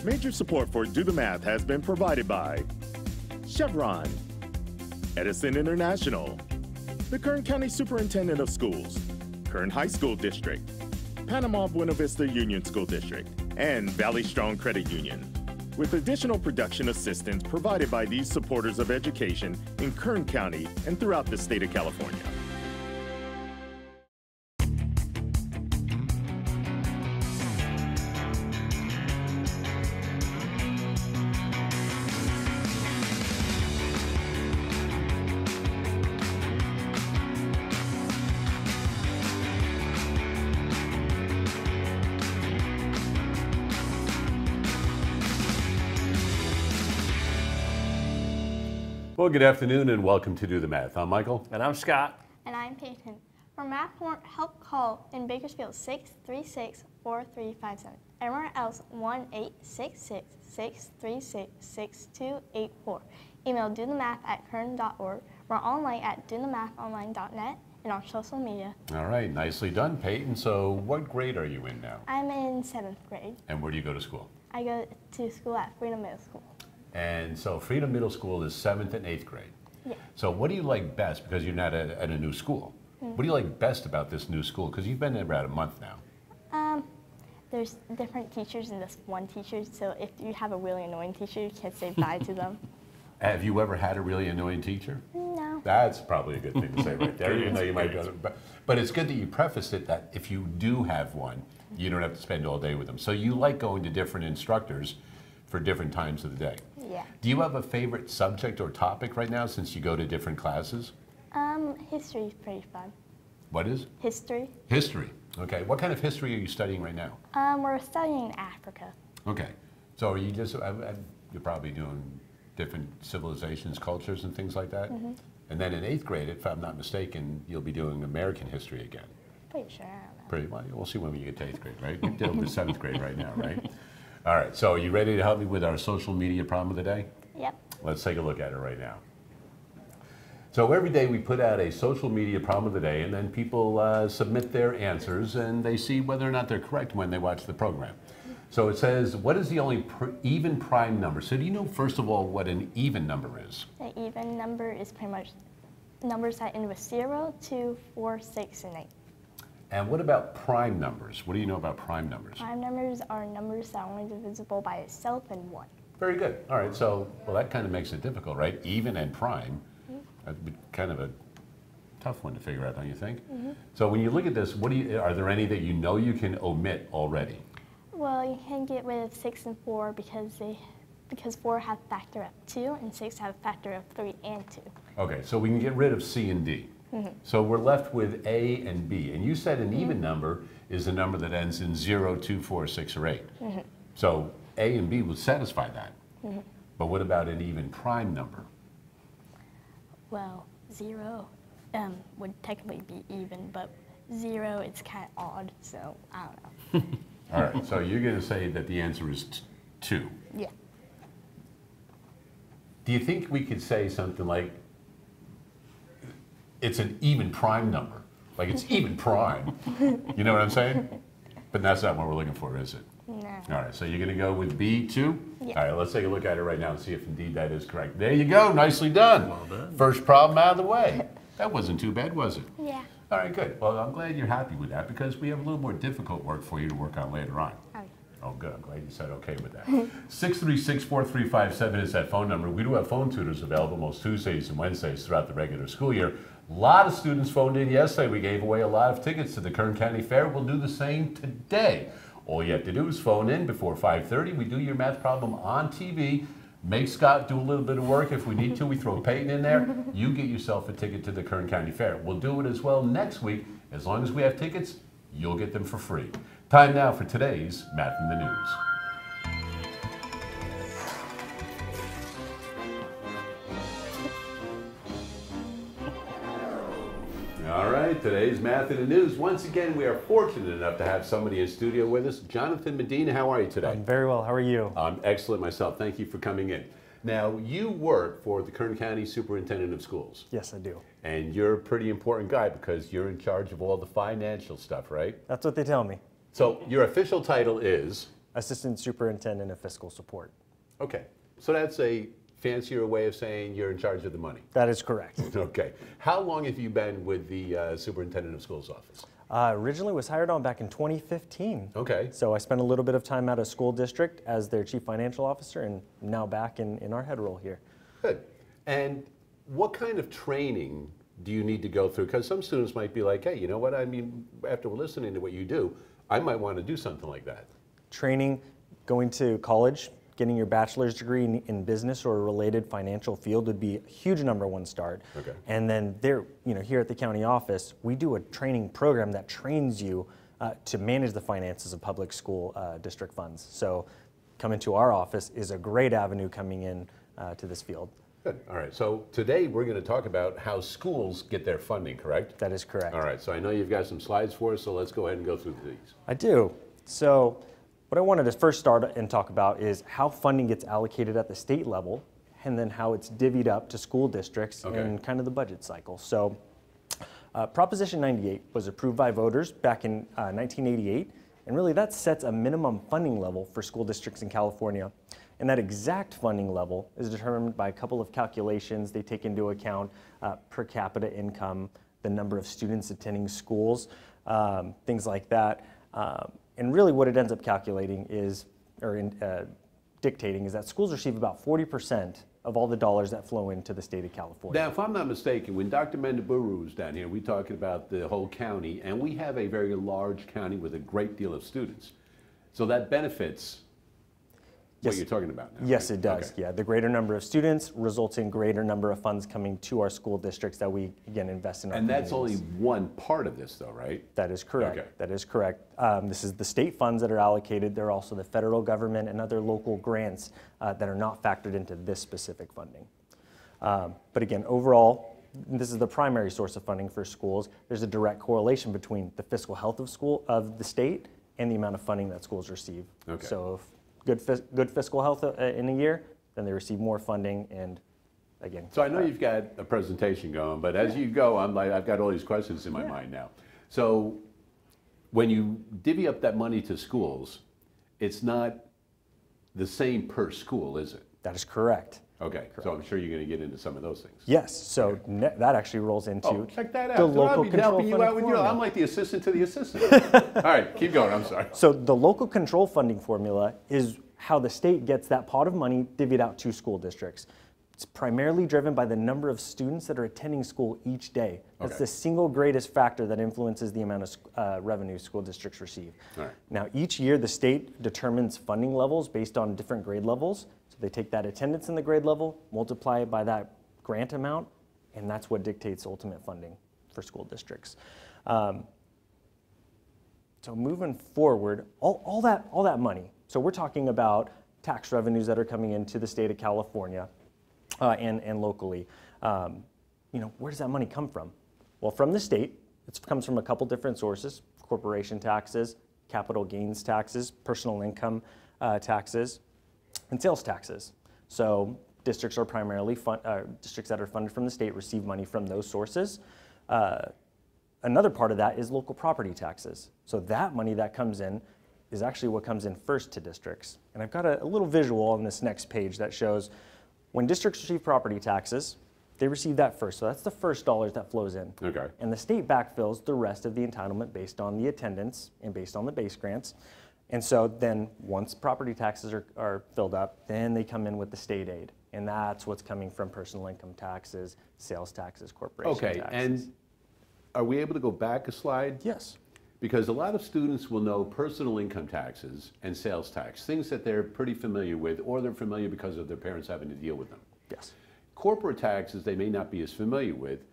Major support for Do the Math has been provided by Chevron, Edison International, the Kern County Superintendent of Schools, Kern High School District, Panama Buena Vista Union School District, and Valley Strong Credit Union, with additional production assistance provided by these supporters of education in Kern County and throughout the state of California. Well, good afternoon and welcome to Do the Math. I'm Michael. And I'm Scott. And I'm Peyton. For math help, call in Bakersfield 636-4357. Everywhere else 1-866-636-6284. Email dothemath@kern.org. We're online at dothemathonline.net and on social media. All right, nicely done, Peyton. So what grade are you in now? I'm in 7th grade. And where do you go to school? I go to school at Freedom Middle School. And so Freedom Middle School is 7th and 8th grade. Yeah. So what do you like best, because you're not at a new school? What do you like best about this new school? Because you've been there about a month now. There's different teachers and this one teacher, so if you have a really annoying teacher, you can't say bye to them. Have you ever had a really annoying teacher? No. That's probably a good thing to say right there, even though you might go to, but it's good that you prefaced it that if you do have one, you don't have to spend all day with them. So you like going to different instructors for different times of the day. Yeah. Do you have a favorite subject or topic right now since you go to different classes? History is pretty fun. What is? History. History. Okay. What kind of history are you studying right now? We're studying Africa. Okay. So are you just, you're probably doing different civilizations, cultures, and things like that? Mm-hmm. And then in 8th grade, if I'm not mistaken, you'll be doing American history again. Pretty sure, I don't know. Pretty well. We'll see when we get to 8th grade, right? You're dealing with 7th grade right now, right? All right, so are you ready to help me with our social media problem of the day? Yep. Let's take a look at it right now. So every day we put out a social media problem of the day, and then people submit their answers, and they see whether or not they're correct when they watch the program. So it says, what is the only even prime number? So do you know, first of all, what an even number is? An even number is pretty much numbers that end with 0, 2, 4, 6, and 8. And what about prime numbers? What do you know about prime numbers? Prime numbers are numbers that are only divisible by itself and 1. Very good. All right, so, well, that kind of makes it difficult, right? Even and prime. That'd be kind of a tough one to figure out, don't you think? Mm-hmm. So when you look at this, are there any that you know you can omit already? Well, you can get rid of 6 and 4 because 4 have factor of 2 and 6 have factor of 3 and 2. Okay, so we can get rid of C and D. Mm-hmm. So we're left with A and B. And you said an even number is a number that ends in 0, 2, 4, 6, or 8. Mm-hmm. So A and B would satisfy that. Mm-hmm. But what about an even prime number? Well, 0 would technically be even, but 0 is kind of odd, so I don't know. All right, so you're going to say that the answer is 2. Yeah. Do you think we could say something like, it's an even prime number? Like it's even prime. You know what I'm saying? But that's not what we're looking for, is it? No. All right, so you're going to go with B2? Yeah. All right, let's take a look at it right now and see if indeed that is correct. There you go, nicely done. Well done. First problem out of the way. That wasn't too bad, was it? Yeah. All right, good. Well, I'm glad you're happy with that because we have a little more difficult work for you to work on later on. Okay. Oh, good. I'm glad you said okay with that. 636-4357 is that phone number. We do have phone tutors available most Tuesdays and Wednesdays throughout the regular school year. A lot of students phoned in yesterday. We gave away a lot of tickets to the Kern County Fair. We'll do the same today. All you have to do is phone in before 5:30. We do your math problem on TV. Make Scott do a little bit of work if we need to. We throw Peyton in there. You get yourself a ticket to the Kern County Fair. We'll do it as well next week. As long as we have tickets, you'll get them for free. Time now for today's Math in the News. All right, today's Math in the News. Once again, we are fortunate enough to have somebody in studio with us. Jonathan Media, how are you today? I'm very well. How are you? I'm excellent myself. Thank you for coming in. Now, you work for the Kern County Superintendent of Schools. Yes, I do. And you're a pretty important guy because you're in charge of all the financial stuff, right? That's what they tell me. So your official title is? Assistant Superintendent of Fiscal Support. Okay, so that's a fancier way of saying you're in charge of the money. That is correct. Okay. How long have you been with the Superintendent of Schools office? Originally was hired on back in 2015. Okay. So I spent a little bit of time out of school district as their chief financial officer and now back in our head role here. Good. And what kind of training do you need to go through? Because some students might be like, hey, you know what, I mean, after listening to what you do, I might want to do something like that. Training, going to college, getting your bachelor's degree in business or a related financial field would be a huge #1 start. Okay. And then there, here at the county office, we do a training program that trains you to manage the finances of public school district funds. So coming to our office is a great avenue coming in to this field. Good. All right. So today we're going to talk about how schools get their funding, correct? That is correct. All right. So I know you've got some slides for us, so let's go ahead and go through these. I do. So what I wanted to first start and talk about is how funding gets allocated at the state level and then how it's divvied up to school districts and kind of the budget cycle. So Proposition 98 was approved by voters back in 1988, and really that sets a minimum funding level for school districts in California. And that exact funding level is determined by a couple of calculations. They take into account per capita income, the number of students attending schools, things like that. And really what it ends up calculating is, dictating is that schools receive about 40% of all the dollars that flow into the state of California. Now, if I'm not mistaken, when Dr. Mendaburu was down here, we talking about the whole county, and we have a very large county with a great deal of students. So that benefits what you're talking about now. Yes, right? it does. Okay. Yeah, the greater number of students results in greater number of funds coming to our school districts that we, again, invest in our And that's only communities. one part of this, though, right? That is correct. Okay. That is correct. This is the state funds that are allocated. There are also the federal government and other local grants that are not factored into this specific funding. But again, overall, this is the primary source of funding for schools. There's a direct correlation between the fiscal health of the state and the amount of funding that schools receive. Okay. So if good fiscal health in a year, then they receive more funding, and again. So I know you've got a presentation going, but as you go, I've got all these questions in my mind now. So when you divvy up that money to schools, it's not the same per school, is it? That is correct. Okay, so I'm sure you're going to get into some of those things. Yes, so that actually rolls into check that out. the So local I'll be control helping you out funding with formula. I'm like the assistant to the assistant. All right, keep going. I'm sorry. So the local control funding formula is how the state gets that pot of money divvied out to school districts. It's primarily driven by the number of students that are attending school each day. That's the single greatest factor that influences the amount of revenue school districts receive. All right. Now, each year the state determines funding levels based on different grade levels. So they take that attendance in the grade level, multiply it by that grant amount, and that's what dictates ultimate funding for school districts. So moving forward, all that money. So we're talking about tax revenues that are coming into the state of California and locally. Where does that money come from? Well, from the state, it comes from a couple different sources: corporation taxes, capital gains taxes, personal income taxes, and sales taxes. So districts are primarily districts that are funded from the state receive money from those sources. Another part of that is local property taxes. So that money that comes in is actually what comes in first to districts. And I've got a little visual on this next page that shows when districts receive property taxes, they receive that first. So that's the first dollars that flows in. Okay. And the state backfills the rest of the entitlement based on the attendance and based on the base grants. And so then once property taxes are filled up, then they come in with the state aid. And that's what's coming from personal income taxes, sales taxes, corporation taxes. And are we able to go back a slide? Yes. Because a lot of students will know personal income taxes and sales tax, things that they're pretty familiar with, or they're familiar because of their parents having to deal with them. Yes. Corporate taxes they may not be as familiar with,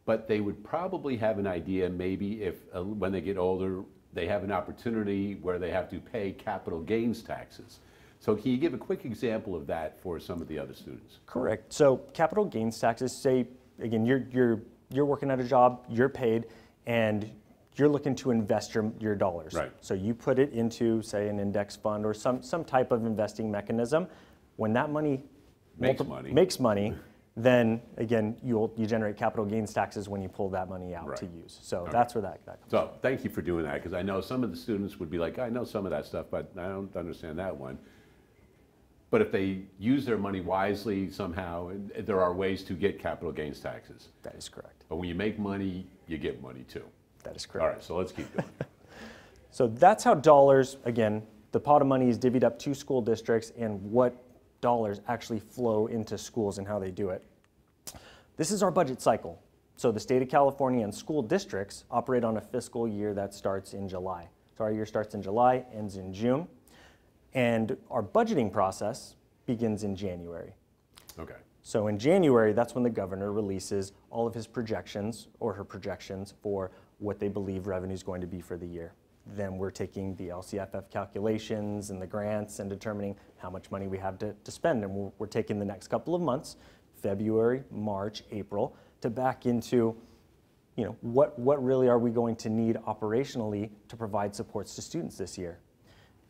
but they would probably have an idea maybe if when they get older they have an opportunity where they have to pay capital gains taxes. So can you give a quick example of that for some of the other students? Correct. So capital gains taxes, say again, you're working at a job, you're paid, and you're looking to invest your dollars. Right. So you put it into, say, an index fund or some type of investing mechanism. When that money Makes money, then again, you generate capital gains taxes when you pull that money out Right. to use. So that's where that comes So thank you for doing that, because I know some of the students would be like, I know some of that stuff, but I don't understand that one. But if they use their money wisely somehow, there are ways to get capital gains taxes. That is correct. But when you make money, you get money too. That is All correct. right, so let's keep going. So that's how dollars, again, the pot of money is divvied up to school districts and what dollars actually flow into schools and how they do it. This is our budget cycle. So the state of California and school districts operate on a fiscal year that starts in July. So our year starts in July, ends in June. And our budgeting process begins in January. Okay. So in January, that's when the governor releases all of his projections or her projections for what they believe revenue is going to be for the year. Then we're taking the LCFF calculations and the grants and determining how much money we have to spend. And we're taking the next couple of months, February, March, April, to back into, what really are we going to need operationally to provide supports to students this year.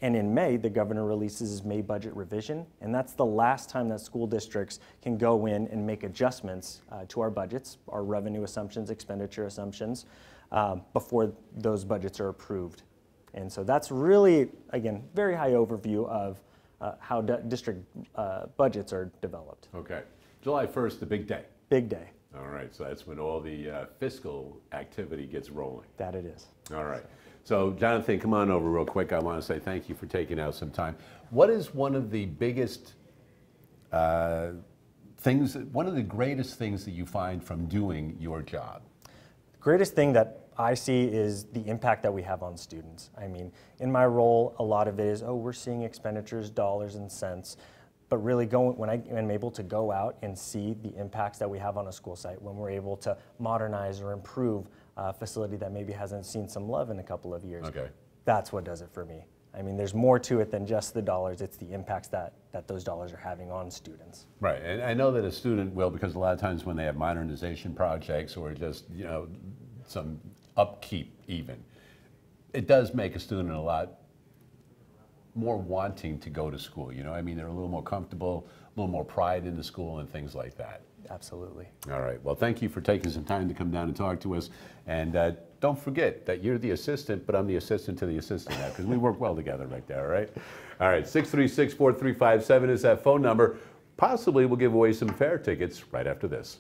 And in May, the governor releases his May budget revision, and that's the last time that school districts can go in and make adjustments to our budgets, our revenue assumptions, expenditure assumptions, before those budgets are approved. And so that's really, again, very high overview of how district budgets are developed. Okay. July 1st, the big day. Big day. All right, so that's when all the fiscal activity gets rolling. That it is. All right. So, Jonathan, come on over real quick. I want to say thank you for taking out some time. What is one of the biggest things, one of the greatest things that you find from doing your job? The greatest thing that I see is the impact that we have on students. I mean, in my role, a lot of it is, we're seeing expenditures, dollars and cents. But really, when I'm able to go out and see the impacts that we have on a school site, when we're able to modernize or improve a facility that maybe hasn't seen some love in a couple of years, that's what does it for me. I mean, there's more to it than just the dollars. It's the impacts that those dollars are having on students. Right, and I know that a student will, because a lot of times when they have modernization projects or just, some upkeep even, it does make a student a lot more wanting to go to school. I mean, they're a little more comfortable, a little more pride in the school and things like that. Absolutely. All right, well, thank you for taking some time to come down and talk to us. And don't forget that you're the assistant, but I'm the assistant to the assistant now, because we work well together right there, all right? All right, 636-4357 is that phone number. Possibly we'll give away some fare tickets right after this.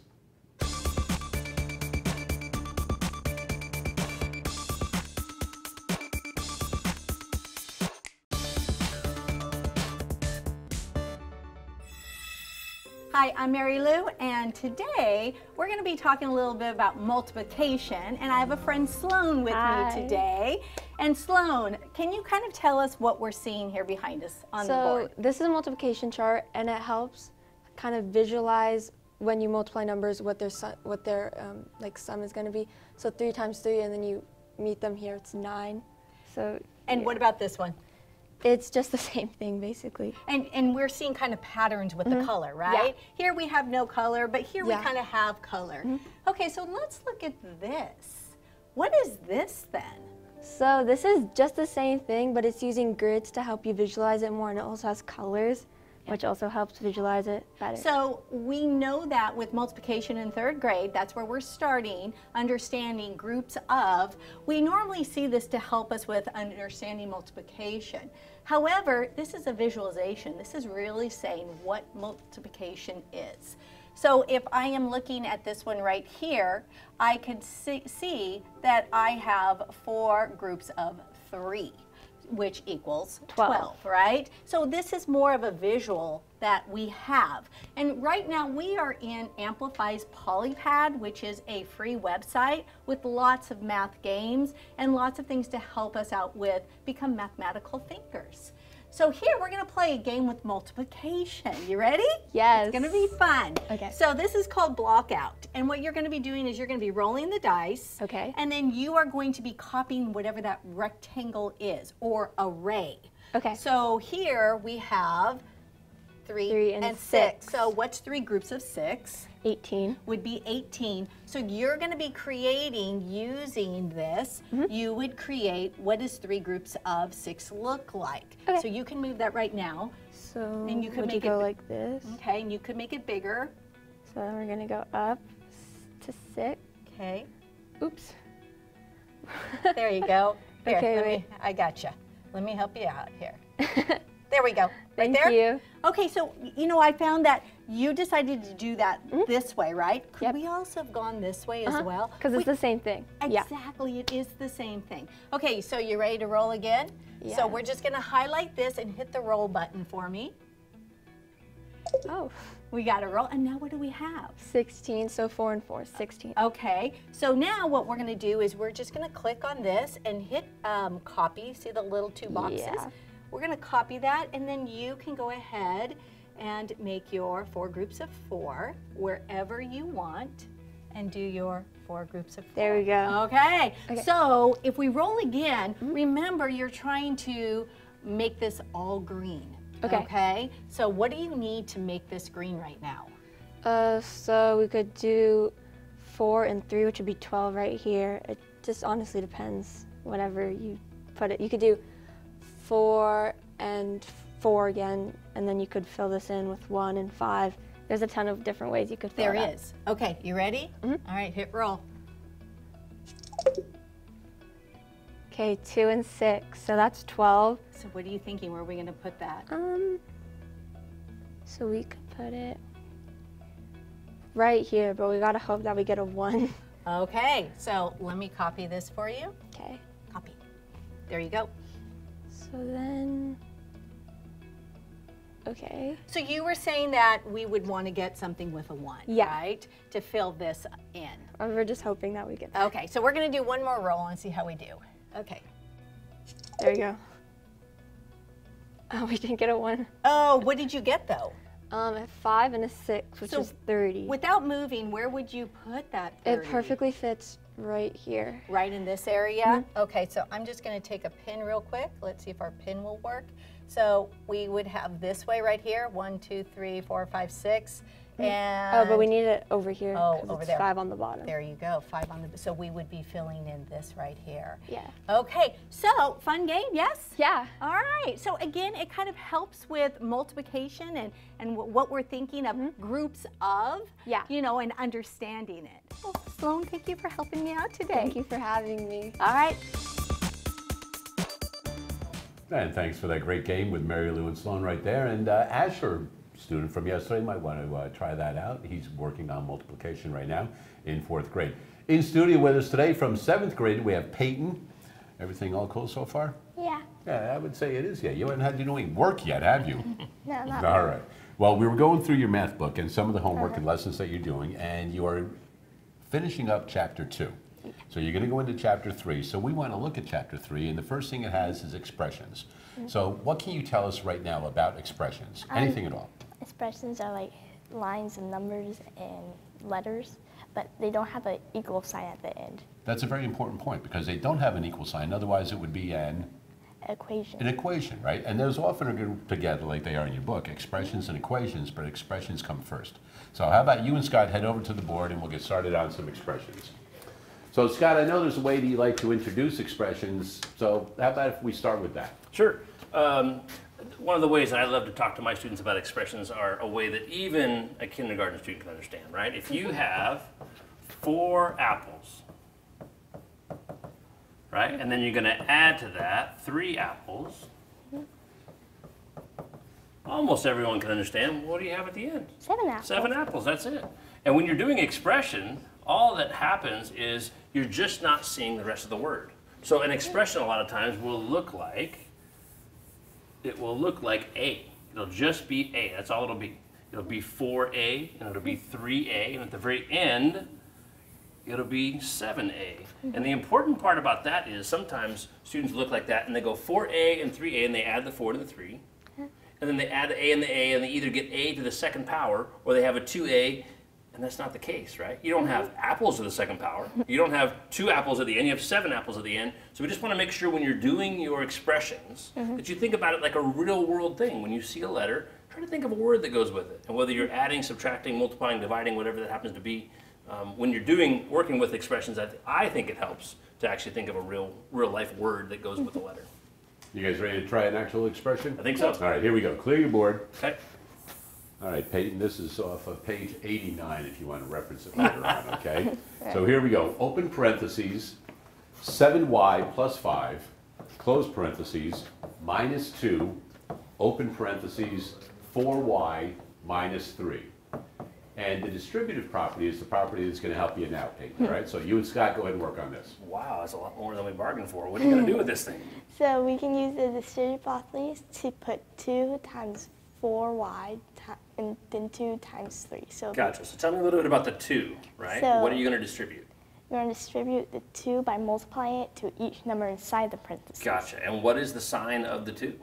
Hi, I'm Marylou, and today we're going to be talking a little bit about multiplication, and I have a friend Sloan with me today. And Sloan, can you kind of tell us what we're seeing here behind us on the board? So this is a multiplication chart, and it helps kind of visualize when you multiply numbers what their sum is going to be. So 3 times 3, and then you meet them here, it's 9. So and what about this one? It's just the same thing, basically. And we're seeing kind of patterns with the color, right? Yeah. Here we have no color, but here we kind of have color. Okay, so let's look at this. What is this then? So this is just the same thing, but it's using grids to help you visualize it more, and it also has colors, which also helps visualize it better. So we know that with multiplication in 3rd grade, that's where we're starting, understanding groups of. We normally see this to help us with understanding multiplication. However, this is a visualization. This is really saying what multiplication is. So if I am looking at this one right here, I could see that I have 4 groups of 3. Which equals 12, right? So this is more of a visual that we have. And right now we are in Amplify's Polypad, which is a free website with lots of math games and lots of things to help us out with become mathematical thinkers. So here we're going to play a game with multiplication. You ready? Yes. It's going to be fun. Okay. So this is called block out. And what you're going to be doing is you're going to be rolling the dice. Okay. And then you are going to be copying whatever that rectangle is or array. Okay. So here we have 3 and 6. So what's 3 groups of 6? 18. Would be 18. So you're going to be creating, using this, you would create what does 3 groups of 6 look like. Okay. So you can move that right now. So And you could would make you go it like this? Okay, and you could make it bigger. So then we're gonna go up to 6. Okay. Oops. There you go. Here, Okay, let wait. me, I gotcha. Let me help you out here. There we go. Right Thank there? you. Okay, so, you know, I found that you decided to do that this way, right? Could Yep. we also have gone this way as well? Because it's the same thing. Yeah. Exactly, it is the same thing. Okay, so you ready to roll again? Yeah. So we're just gonna highlight this and hit the roll button for me. Oh, We got to roll, and now what do we have? 16, so 4 and 4, 16. Okay, so now what we're gonna do is we're just gonna click on this and hit copy. See the little 2 boxes? Yeah. We're gonna copy that, and then you can go ahead and make your 4 groups of 4 wherever you want and do your 4 groups of 4. There we go. Okay, Okay. so if we roll again, remember you're trying to make this all green. Okay. Okay, so what do you need to make this green right now? So we could do 4 and 3, which would be 12 right here. It just honestly depends, whatever you put it. You could do 4 and 4 again, and then you could fill this in with 1 and 5. There's a ton of different ways you could fill There it up. is. Okay, you ready? All right, hit roll. Okay, 2 and 6, so that's 12. So what are you thinking? Where are we going to put that? So we could put it right here, but we gotta hope that we get a 1. Okay, so let me copy this for you. Okay, Copy. There you go. so then, okay. So you were saying that we would want to get something with a 1, Yeah. right? To fill this in. We're just hoping that we get that. Okay, so we're going to do one more roll and see how we do. Okay. There we go. Oh, we didn't get a 1. Oh, what did you get though? A 5 and a 6, which So is 30. Without moving, where would you put that 30? It perfectly fits right here. Right in this area? Okay, so I'm just going to take a pin real quick. Let's see if our pin will work. So we would have this way right here, 1, 2, 3, 4, 5, 6. And Oh, but we need it over here. Oh, 'cause over it's there. 5 on the bottom. there you go, 5 on the, so we would be filling in this right here. Yeah. Okay, so fun game, yes? Yeah. All right, so again, it kind of helps with multiplication and what we're thinking of groups of, Yeah. you know, and understanding it. Well, Sloan, thank you for helping me out today. Thank you for having me. All right. And thanks for that great game with Marylou and Sloan right there. And Asher, student from yesterday, might want to try that out. He's working on multiplication right now in 4th grade. In studio with us today from 7th grade, we have Peyton. Everything all cool so far? Yeah. Yeah, I would say it is, yeah. You haven't had to do any work yet, have you? No, not All right. Well, we were going through your math book and some of the homework and lessons that you're doing, and you are finishing up chapter 2. So you're going to go into chapter 3. So we want to look at chapter 3, and the first thing it has is expressions. So what can you tell us right now about expressions? Anything at all? Expressions are like lines and numbers and letters, but they don't have an equal sign at the end. That's a very important point because they don't have an equal sign. Otherwise, it would be an Equation. equation, right? And those often are grouped together like they are in your book, expressions and equations, but expressions come first. So how about you and Scott head over to the board and we'll get started on some expressions. So Scott, I know there's a way that you like to introduce expressions, so how about if we start with that? Sure. One of the ways that I love to talk to my students about expressions are a way that even a kindergarten student can understand, right? If you have 4 apples, right, and then you're going to add to that 3 apples, almost everyone can understand, what do you have at the end? 7 apples. 7 apples, that's it. And when you're doing expression, all that happens is you're just not seeing the rest of the word. So an expression a lot of times will look like, A. It'll just be A, that's all it'll be. It'll be 4A, and it'll be 3A, and at the very end, it'll be 7A. And the important part about that is sometimes students look like that and they go 4A and 3A and they add the 4 to the 3. And then they add the A and the A and they either get A to the 2nd power or they have a 2A, and that's not the case, right? You don't have apples to the 2nd power. You don't have 2 apples at the end, you have 7 apples at the end. So we just want to make sure when you're doing your expressions that you think about it like a real world thing. When you see a letter, try to think of a word that goes with it. And whether you're adding, subtracting, multiplying, dividing, whatever that happens to be, when you're working with expressions, I think it helps to actually think of a real life word that goes with the letter. You guys ready to try an actual expression? I think so. All right, here we go. Clear your board. Okay. All right, Peyton, this is off of page 89 if you want to reference it later on, okay? So here we go. Open parentheses, 7y plus 5, close parentheses, minus 2, open parentheses, 4y minus 3. And the distributive property is the property that's going to help you now, Peyton, all right? So you and Scott, go ahead and work on this. Wow, that's a lot more than we bargained for. What are you going to do with this thing? So we can use the distributive properties to put 2 times 4y and then 2 times 3. So Gotcha. So tell me a little bit about the 2, right? So- What are you going to distribute? we're going to distribute the 2 by multiplying it to each number inside the parentheses. Gotcha. And what is the sign of the 2?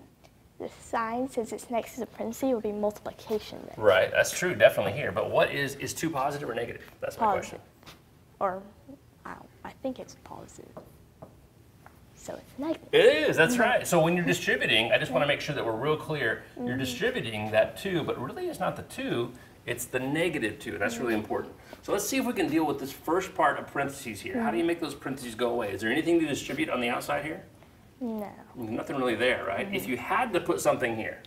The sign, since it's next to the parentheses, will be multiplication then. Right, that's true, definitely here. But what is 2 positive or negative? That's my question. Or, I think it's positive. So it's negative. It is, that's right. So when you're distributing, I just want to make sure that we're real clear. You're distributing that 2, but really it's not the 2, it's the negative 2. That's really important. So let's see if we can deal with this first part of parentheses here. How do you make those parentheses go away? Is there anything to distribute on the outside here? No. Nothing really there, right? If you had to put something here,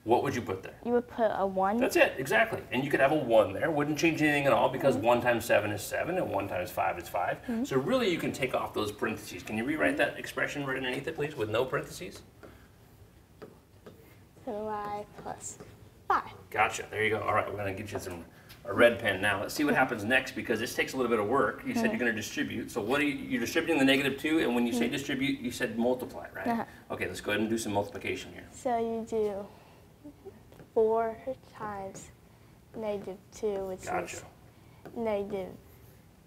what would you put there? You would put a 1. That's it, exactly. And you could have a 1 there. Wouldn't change anything at all because 1 times 7 is 7 and 1 times 5 is 5. So really you can take off those parentheses. Can you rewrite that expression right underneath it, please, with no parentheses? 7y plus 5. Gotcha, there you go. All right, we're gonna get you a red pen now. Let's see what happens next because this takes a little bit of work. You said you're gonna distribute. So what are you're distributing the negative 2, and when you say distribute, you said multiply, right? Okay, let's go ahead and do some multiplication here. So you do 4 times negative 2, which Gotcha. is negative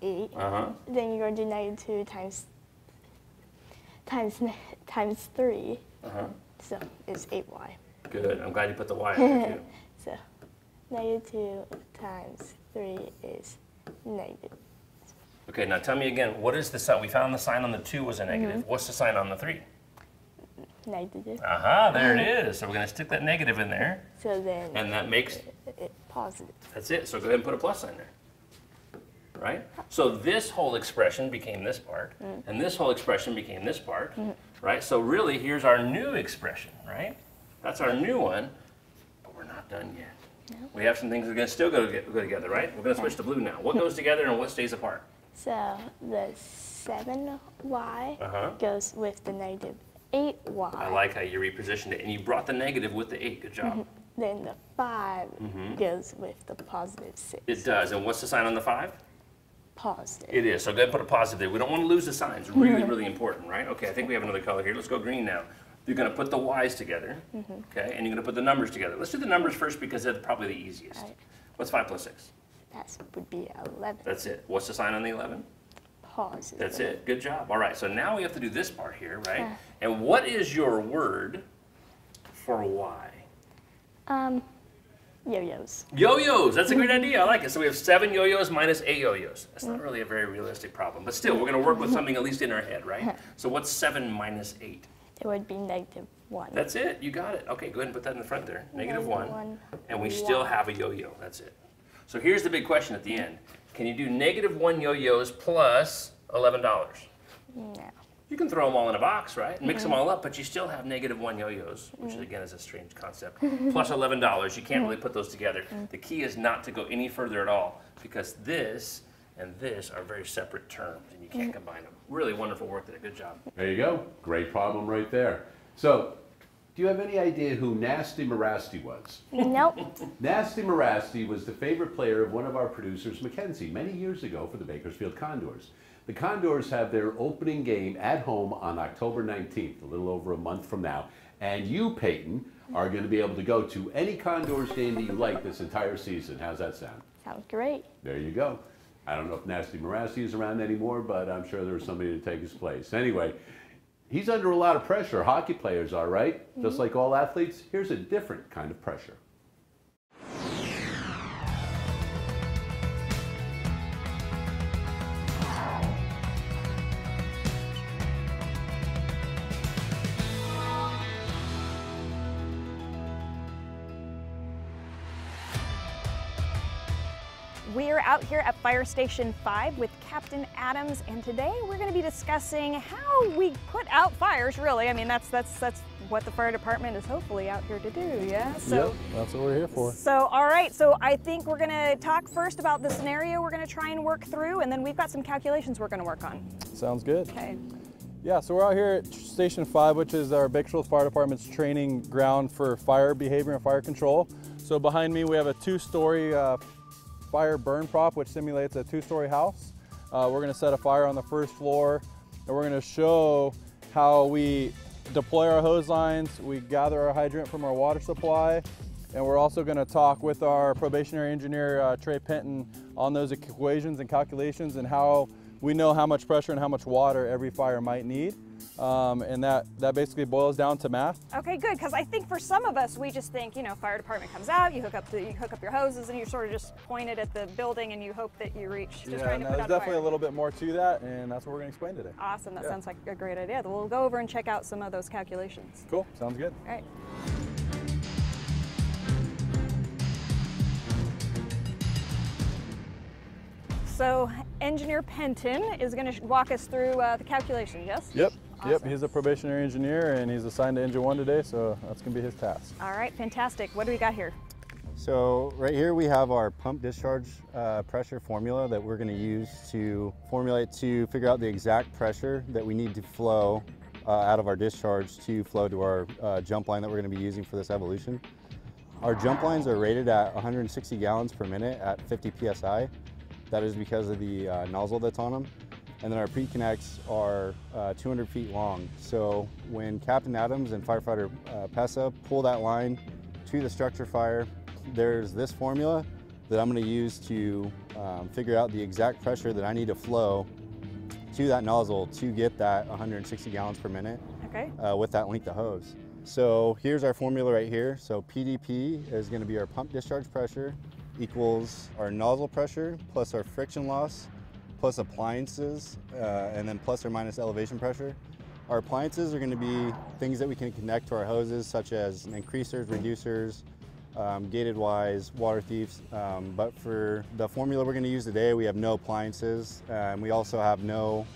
8. Uh-huh. Then you're going to do negative 2 times 3. Uh-huh. So it's 8y. Good, I'm glad you put the y in there too. So negative 2 times 3 is negative. Okay, now tell me again, what is the sign? We found the sign on the 2 was a negative. What's the sign on the 3? Negative. Aha, there it is. So we're going to stick that negative in there, So then and that makes, it positive. that's it. So go ahead and put a plus sign there. Right? So this whole expression became this part, and this whole expression became this part, right? So really, here's our new expression, right? That's our new one, but we're not done yet. No. We have some things that are going to still go together, right? We're going to switch to blue now. What goes together and what stays apart? So the 7y Uh-huh. goes with the negative 8y. I like how you repositioned it, and you brought the negative with the 8. Good job. Then the 5 goes with the positive 6. It does. And what's the sign on the 5? Positive. It is. So go ahead and put a positive there. We don't want to lose the signs. Really, really important, right? Okay, I think we have another color here. Let's go green now. You're going to put the y's together, okay? And you're going to put the numbers together. Let's do the numbers first because they're probably the easiest. Right. What's 5 plus 6? That would be 11. That's it. What's the sign on the 11? Positive. That's it. Good job. All right, so now we have to do this part here, right? And what is your word for y? Yo-yos. Yo-yos. That's a great idea. I like it. So we have 7 yo-yos minus 8 yo-yos. That's not really a very realistic problem, but still, we're going to work with something at least in our head, right? So what's 7 minus 8? It would be negative 1. That's it. You got it. Okay, go ahead and put that in the front there. Negative Negative 1. 1. And we still have a yo-yo. That's it. So here's the big question at the end. Can you do negative 1 yo-yos plus $11? No. You can throw them all in a box, right? Mix them all up, but you still have negative 1 yo-yos, which again is a strange concept, plus $11. You can't really put those together. The key is not to go any further at all because this and this are very separate terms and you can't combine them. Really wonderful work there. Good job. There you go. Great problem right there. So, do you have any idea who Nasty Marasti was? Nope. Nasty Marasti was the favorite player of one of our producers, Mackenzie, many years ago for the Bakersfield Condors. The Condors have their opening game at home on October 19th, a little over a month from now. And you, Peyton, are going to be able to go to any Condors game that you like this entire season. How's that sound? Sounds great. There you go. I don't know if Nasty Marasti is around anymore, but I'm sure there's somebody to take his place. Anyway, he's under a lot of pressure. Hockey players are, right? Just like all athletes, here's a different kind of pressure. We're out here at Fire Station 5 with Captain Adams, and today we're going to be discussing how we put out fires, really. I mean, that's what the fire department is hopefully out here to do, yeah? So, yep, that's what we're here for. So, all right, so I think we're gonna talk first about the scenario we're gonna try and work through, and then we've got some calculations we're gonna work on. Sounds good. Okay. Yeah, so we're out here at Station 5, which is our Bakersfield Fire Department's training ground for fire behavior and fire control. So behind me we have a 2-story fire burn prop, which simulates a 2-story house. We're gonna set a fire on the first floor, and we're gonna show how we deploy our hose lines, we gather our hydrant from our water supply, and we're also gonna talk with our probationary engineer, Peyton, on those equations and calculations and how we know how much pressure and how much water every fire might need. And that basically boils down to math. Okay, good, because I think for some of us, we just think, you know, fire department comes out, you hook up your hoses, and you sort of just point it at the building, and you hope that you reach. Just trying to put there's out definitely fire. a little bit more to that, and that's what we're going to explain today. Awesome, that sounds like a great idea. We'll go over and check out some of those calculations. Cool, sounds good. All right. So Engineer Peyton is going to walk us through the calculation, yes? Yep. Awesome. Yep, he's a probationary engineer and he's assigned to Engine 1 today, so that's going to be his task. All right, fantastic. What do we got here? So right here we have our pump discharge pressure formula that we're going to use to formulate to figure out the exact pressure that we need to flow out of our discharge to flow to our jump line that we're going to be using for this evolution. Our jump lines are rated at 160 gallons per minute at 50 PSI. That is because of the nozzle that's on them. And then our pre-connects are 200 feet long. So when Captain Adams and firefighter Pessa pull that line to the structure fire, there's this formula that I'm going to use to figure out the exact pressure that I need to flow to that nozzle to get that 160 gallons per minute with that length of hose. So here's our formula right here. So PDP is going to be our pump discharge pressure equals our nozzle pressure plus our friction loss plus appliances and then plus or minus elevation pressure. Our appliances are going to be things that we can connect to our hoses, such as increasers, reducers, gated wise, water thieves. But for the formula we're going to use today, we have no appliances, and we also have no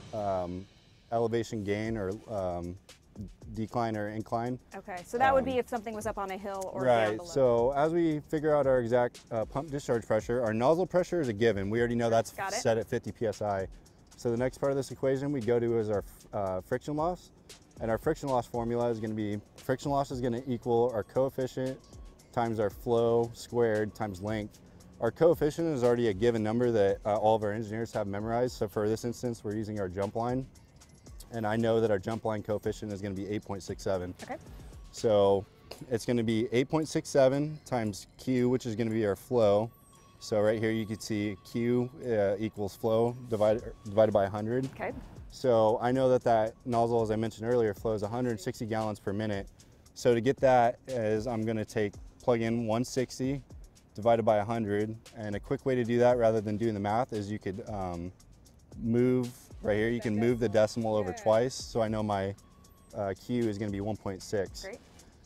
elevation gain or decline or incline. Okay, so that would be if something was up on a hill or down right. below. So as we figure out our exact pump discharge pressure, our nozzle pressure is a given. We already know that's set at 50 PSI. So the next part of this equation we go to is our friction loss. And our friction loss formula is going to be, friction loss is going to equal our coefficient times our flow squared times length. Our coefficient is already a given number that all of our engineers have memorized. So for this instance, we're using our jump line. And I know that our jump line coefficient is going to be 8.67. Okay. So it's going to be 8.67 times Q, which is going to be our flow. So right here you can see Q equals flow divided by 100. Okay. So I know that that nozzle, as I mentioned earlier, flows 160 gallons per minute. So to get that is I'm going to plug in 160 divided by 100. And a quick way to do that rather than doing the math is you could move right here. You can move the decimal over twice. So I know my Q is going to be 1.6. Great.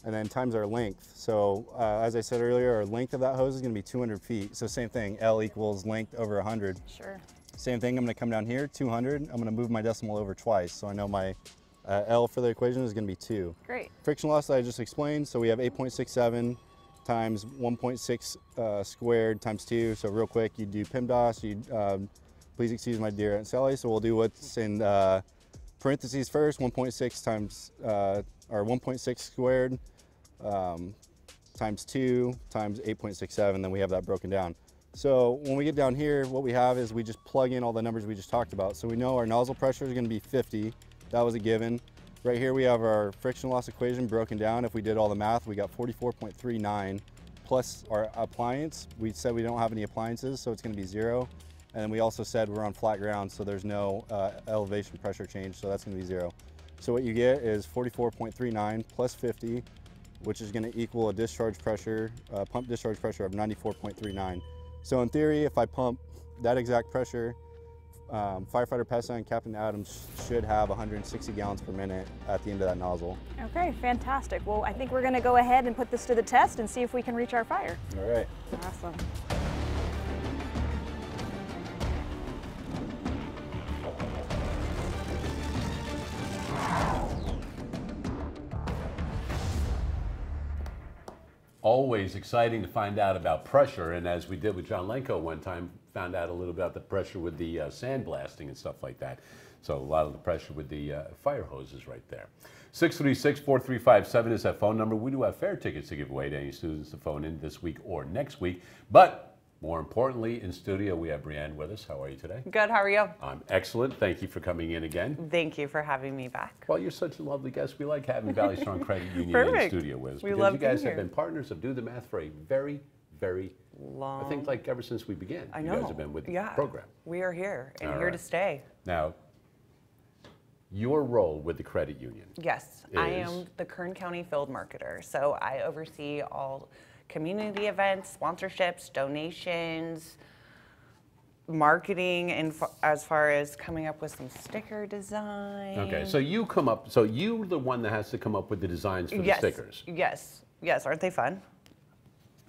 And then times our length. So as I said earlier, our length of that hose is going to be 200 feet. So same thing, L equals length over 100. Sure. Same thing, I'm going to come down here, 200. I'm going to move my decimal over twice. So I know my L for the equation is going to be 2. Great. Friction loss that I just explained. So we have 8.67 times 1.6 squared times 2. So real quick, you do PEMDAS. Please excuse my dear Aunt Sally. So we'll do what's in parentheses first, 1.6 times, or 1.6 squared times 2 times 8.67, then we have that broken down. So when we get down here, what we have is we just plug in all the numbers we just talked about. So we know our nozzle pressure is going to be 50. That was a given. Right here we have our friction loss equation broken down. If we did all the math, we got 44.39 plus our appliance. We said we don't have any appliances, so it's going to be 0. And then we also said we're on flat ground, so there's no elevation pressure change, so that's going to be 0. So what you get is 44.39 plus 50, which is going to equal a discharge pressure, pump discharge pressure of 94.39. So in theory, if I pump that exact pressure, firefighter Pessa and Captain Adams should have 160 gallons per minute at the end of that nozzle. Okay, fantastic. Well, I think we're going to go ahead and put this to the test and see if we can reach our fire. All right. Awesome. always exciting to find out about pressure, and as we did with John Lenko one time, found out a little about the pressure with the sandblasting and stuff like that. So a lot of the pressure with the fire hoses right there. 636-4357 is that phone number. We do have fair tickets to give away to any students to phone in this week or next week. But more importantly, in studio, we have Brianne with us. How are you today? Good, how are you? I'm excellent. Thank you for coming in again. Thank you for having me back. Well, you're such a lovely guest. We like having Valley Strong Credit Union in the studio with us. We because love you guys being have here. been partners of Do the Math for a very, very long, I think like ever since we began. I You know. guys have been with the Yeah. program. We are here and All here right. to stay. Now, your role with the credit union. Yes, I Is? am the Kern County field marketer. So I oversee all community events, sponsorships, donations, marketing, and as far as coming up with some sticker design. Okay, so you come up, so you're the one that has to come up with the designs for the stickers. Yes, aren't they fun?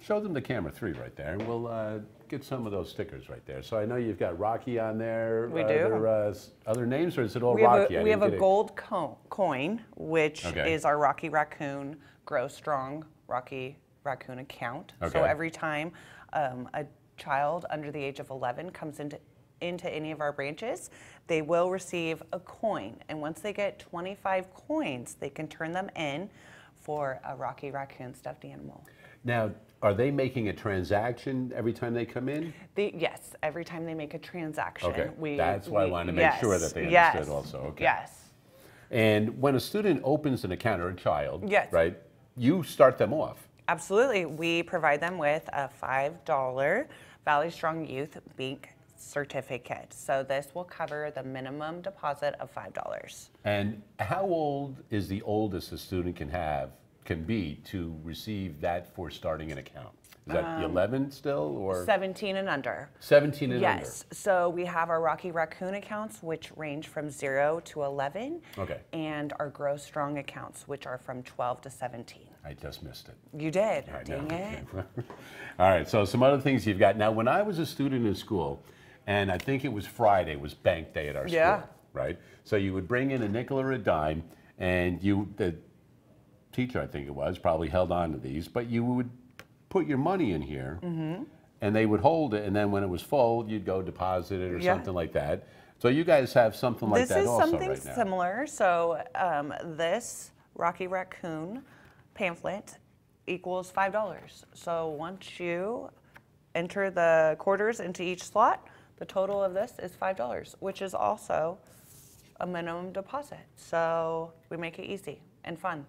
Show them the camera 3 right there, and we'll get some of those stickers right there. So I know you've got Rocky on there. We do. Are there other names, or is it all We have Rocky? a, we have a gold coin, which Okay. is our Rocky Raccoon Grow Strong Rocky Raccoon account. So Okay. every time a child under the age of 11 comes into any of our branches, they will receive a coin. And once they get 25 coins, they can turn them in for a Rocky Raccoon stuffed animal. Now, are they making a transaction every time they come in? Yes, every time they make a transaction. Okay, that's why I wanted to make sure that they understood also. Okay. Yes. And when a student opens an account, or a child, Yes. right, you start them off. Absolutely. We provide them with a $5 Valley Strong Youth Bank certificate. So this will cover the minimum deposit of $5. And how old is the oldest a student can be to receive that for starting an account? Is that 11 still, or 17 and under. 17 and under? Yes. So we have our Rocky Raccoon accounts, which range from 0 to 11. Okay. And our Grow Strong accounts, which are from 12 to 17. I just missed it. You did. I Dang know. it. All right, so some other things you've got. Now, when I was a student in school, and I think it was Friday, was bank day at our Yeah. school, right? So you would bring in a nickel or a dime, and the teacher, I think it was, probably held on to these, but you would put your money in here, and they would hold it, and then when it was full, you'd go deposit it or Yeah. something like that. So you guys have something like that also This is right something now. similar. So this Rocky Raccoon pamphlet equals $5. So once you enter the quarters into each slot, the total of this is $5, which is also a minimum deposit. So we make it easy and fun.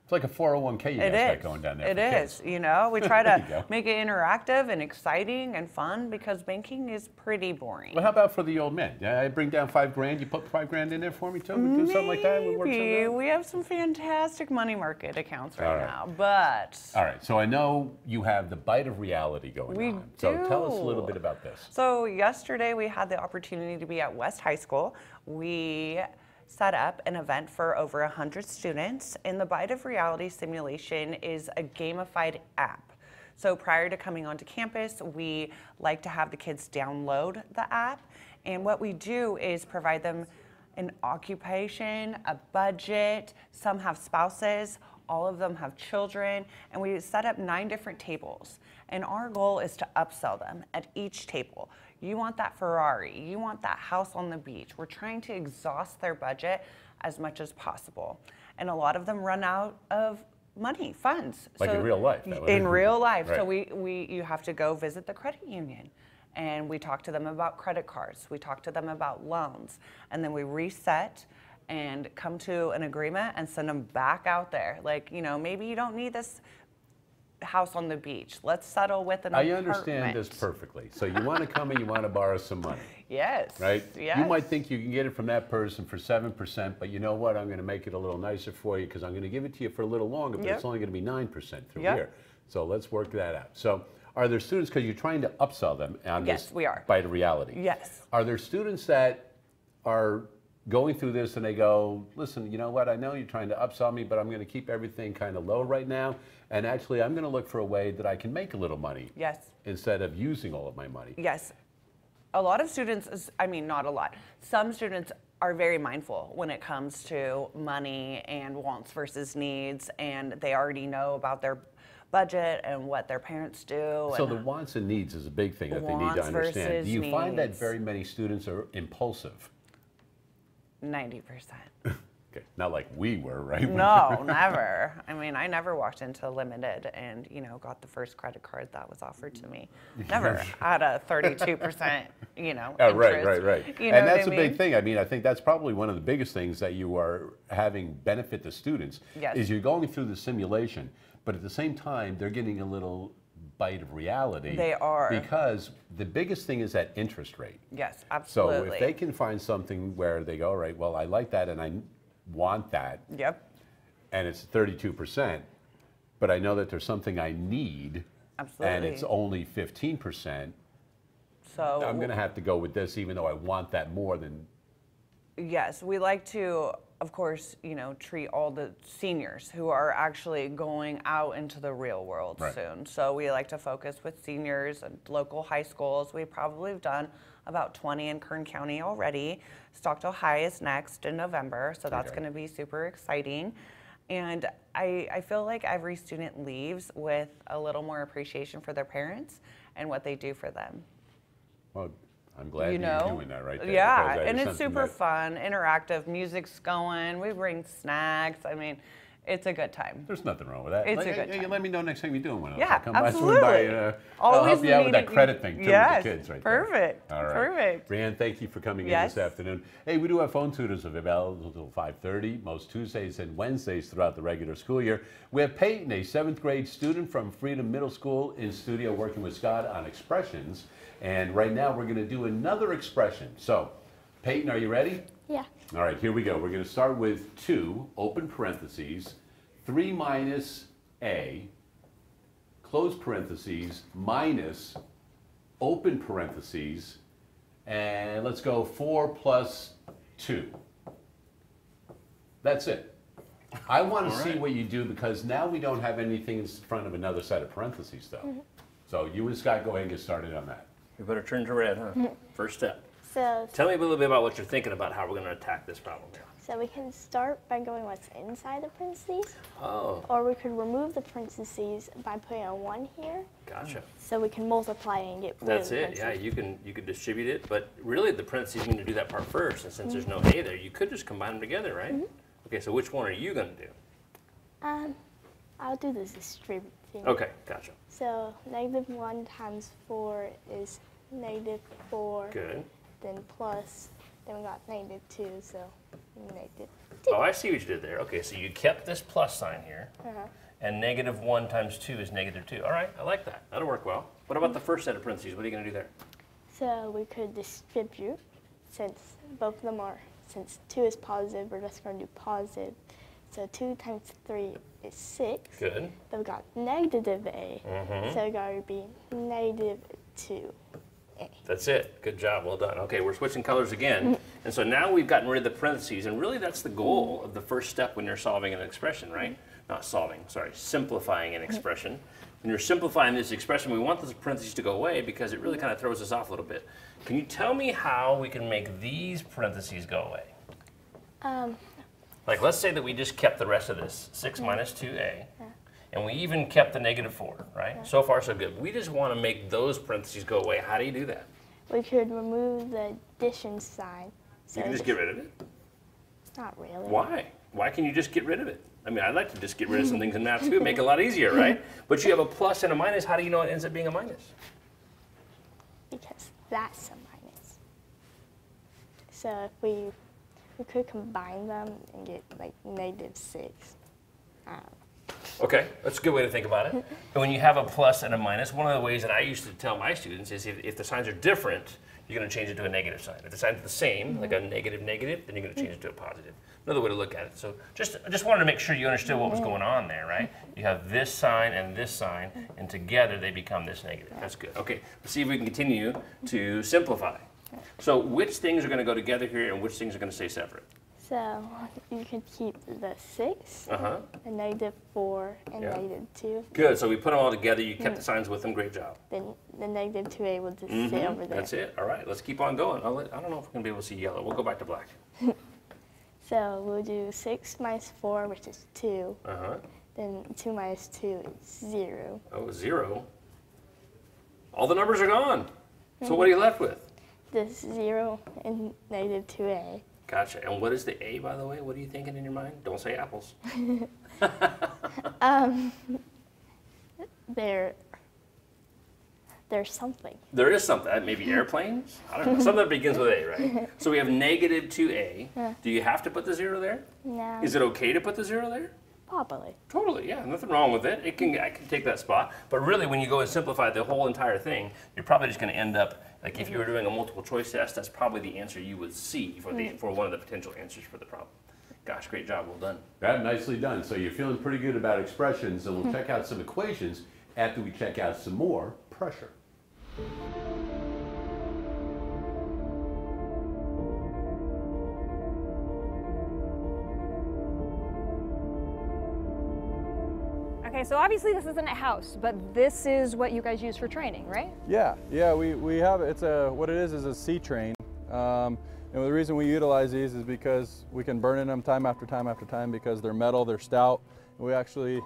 It's like a 401k you guys got going down there It for is. kids. You know, we try There you to go. make it interactive and exciting and fun because banking is pretty boring. Well, how about for the old man? Yeah, I bring down $5,000. You put $5,000 in there for me too. We do something like that. We work something Maybe. out? We have some fantastic money market accounts right, All right. now, but All right. So I know you have the bite of reality going We on. So tell us a little do. bit about this. So yesterday we had the opportunity to be at West High School. We set up an event for over 100 students, and the Bite of Reality simulation is a gamified app. So prior to coming onto campus, we like to have the kids download the app, and what we do is provide them an occupation, a budget. Some have spouses, all of them have children, and we set up 9 different tables. And our goal is to upsell them at each table. You want that Ferrari, you want that house on the beach. We're trying to exhaust their budget as much as possible. And a lot of them run out of money, funds. Like in real life, that would In be- real life. So Right. you have to go visit the credit union. And we talk to them about credit cards. We talk to them about loans. And then we reset and come to an agreement and send them back out there. Like, you know, maybe you don't need this house on the beach. Let's settle with an I apartment. understand this perfectly. So you want to come and you want to borrow some money, Yes. right? Yes. You might think you can get it from that person for 7%, but you know what? I'm going to make it a little nicer for you because I'm going to give it to you for a little longer, but Yep. it's only going to be 9% through Yep. here. So let's work that out. So are there students, because you're trying to upsell them on Yes, this we are. Bite of Reality? Yes. Are there students that are going through this and they go, listen, you know what, I know you're trying to upsell me, but I'm going to keep everything kind of low right now, and actually I'm going to look for a way that I can make a little money Yes. instead of using all of my money? Yes. A lot of students, I mean, not a lot, some students are very mindful when it comes to money and wants versus needs, and they already know about their budget and what their parents do. So and the wants and needs is a big thing that they need to wants understand. versus Do you find that needs. very many students are impulsive? 90%. Okay, not like we were, right? No, never. I mean, I never walked into Limited and, you know, got the first credit card that was offered to me. Never at a 32%, you know, Oh, interest. right. You know And that's what a I mean? big thing. I mean, I think that's probably one of the biggest things that you are having benefit to students Yes. is you're going through the simulation, but at the same time, they're getting a little bite of reality. They are. Because the biggest thing is that interest rate. Yes, So absolutely. if they can find something where they go, all right, well, I like that and I want that, Yep, and it's 32%, but I know that there's something I need, absolutely. and it's only 15%, so I'm going to have to go with this even though I want that more than. yes, we like to, of course, you know, treat all the seniors who are actually going out into the real world Right. soon. So we like to focus with seniors and local high schools. We probably have done about 20 in Kern County already. Stockdale High is next in November, so that's Okay. going to be super exciting. And I feel like every student leaves with a little more appreciation for their parents and what they do for them. Well, I'm glad You that know? you're doing that right there. Yeah, because that and is it's something super that- fun, interactive, music's going, we bring snacks. I mean, it's a good time. There's nothing wrong with that. It's a Like, good you time. let me know next time you're doing one of those. Yeah, I'll come by, swing absolutely. by, I'll help you out with that needed- credit thing too yes, with the kids right there. perfect, All right. perfect. Brianne, thank you for coming in Yes. this afternoon. Hey, we do have phone tutors available until 5:30, most Tuesdays and Wednesdays throughout the regular school year. We have Peyton, a 7th grade student from Freedom Middle School, in studio working with Scott on expressions. And right now we're going to do another expression. So, Peyton, are you ready? Yeah. All right, here we go. We're going to start with 2, open parentheses, 3 minus a, close parentheses, minus, open parentheses, and let's go 4 plus 2. That's it. I want to see what you do because now we don't have anything in front of another set of parentheses, though. So you and Scott go ahead and get started on that. We better turn to red, huh? First step. So, Tell me a little bit about what you're thinking about how we're going to attack this problem here. so we can start by going what's inside the parentheses, Oh, or we could remove the parentheses by putting a 1 here, gotcha. so we can multiply and get rid That's of the it. Yeah, parentheses. you could distribute it, but really the parentheses need to do that part first. And since there's no a there, you could just combine them together, right? Okay, so which one are you going to do? I'll do this distribute thing. Okay, gotcha. So -1 times 4 is -4. Good. Then plus, then we got -2, so -2. Oh, I see what you did there. Okay, so you kept this plus sign here, and -1 times 2 is -2. All right, I like that. That'll work well. What about the first set of parentheses? What are you going to do there? So we could distribute, since both of them are, since 2 is positive, we're just going to do positive. So 2 times 3 is 6. Good. Then we got -a, so it got to be -2a. That's it. Good job. Well done. Okay, we're switching colors again. And so now we've gotten rid of the parentheses, and really that's the goal of the first step when you're solving an expression, right? Not solving, sorry, simplifying an expression. When you're simplifying this expression, we want those parentheses to go away because it really kind of throws us off a little bit. Can you tell me how we can make these parentheses go away? Like, let's say that we just kept the rest of this, 6 minus 2a, and we even kept the -4, right? So far, so good. We just want to make those parentheses go away. How do you do that? We could remove the addition sign. So You can just get rid of it? Not really. Why? Why can you just get rid of it? I mean, I'd like to just get rid of some things in math too, make it a lot easier, right? But you have a plus and a minus. How do you know it ends up being a minus? Because that's a minus. So if we could combine them and get like -6. Okay, that's a good way to think about it. And when you have a plus and a minus, one of the ways that I used to tell my students is if the signs are different, you're going to change it to a negative sign. If the signs are the same, like a negative, then you're going to change it to a positive. Another way to look at it. So I just wanted to make sure you understood what was going on there, right? You have this sign, and together they become this negative. That's good. Okay, let's see if we can continue to simplify. So which things are going to go together here and which things are going to stay separate? So you could keep the 6, Uh-huh. the -4, and Yeah. -2. Good, so we put them all together. You kept the signs with them. Great job. Then the -2a will just sit over there. That's it. All right, let's keep on going. I don't know if we're going to be able to see yellow. We'll go back to black. So we'll do 6 minus 4, which is 2. Uh-huh. Then 2 minus 2 is 0. Oh, 0. All the numbers are gone. So what are you left with? This 0 and negative 2a. Gotcha. And what is the A, by the way? What are you thinking in your mind? Don't say apples. There's something. There is something. Maybe airplanes? I don't know. Something that begins with A, right? So we have negative 2a. Do you have to put the 0 there? No. Is it okay to put the 0 there? Probably. Totally, yeah, nothing wrong with it. I can take that spot. But really, when you go and simplify the whole entire thing, you're probably just going to end up, like if you were doing a multiple choice test, that's probably the answer you would see for one of the potential answers for the problem. Gosh, great job, well done. That nicely done. So you're feeling pretty good about expressions, and we'll check out some equations after we check out some more pressure. Okay, so obviously this isn't a house, but this is what you guys use for training, right? Yeah, we have, what it is a sea train. And the reason we utilize these is because we can burn in them time after time after time because they're metal, they're stout. We actually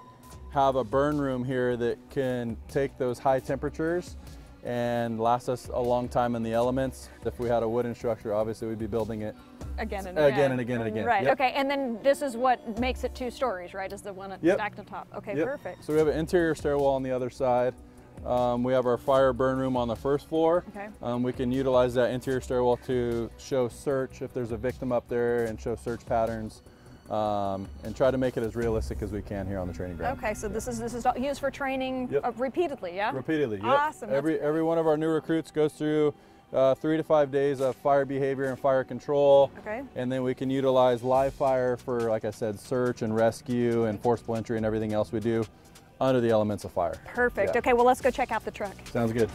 have a burn room here that can take those high temperatures and last us a long time in the elements. If we had a wooden structure, obviously we'd be building it again and again. Right, Yep. okay, and then this is what makes it 2 stories, right? Is the one stacked on top. Okay, Yep. perfect. So we have an interior stairwell on the other side. We have our fire burn room on the first floor. Okay. We can utilize that interior stairwell to show search if there's a victim up there and show search patterns. And try to make it as realistic as we can here on the training ground. Okay, so this is used for training repeatedly, yeah? Repeatedly, yep. Awesome. Every one of our new recruits goes through 3 to 5 days of fire behavior and fire control. Okay. And then we can utilize live fire for, like I said, search and rescue and forcible entry and everything else we do under the elements of fire. Perfect. Yeah. Okay, well, let's go check out the truck. Sounds good.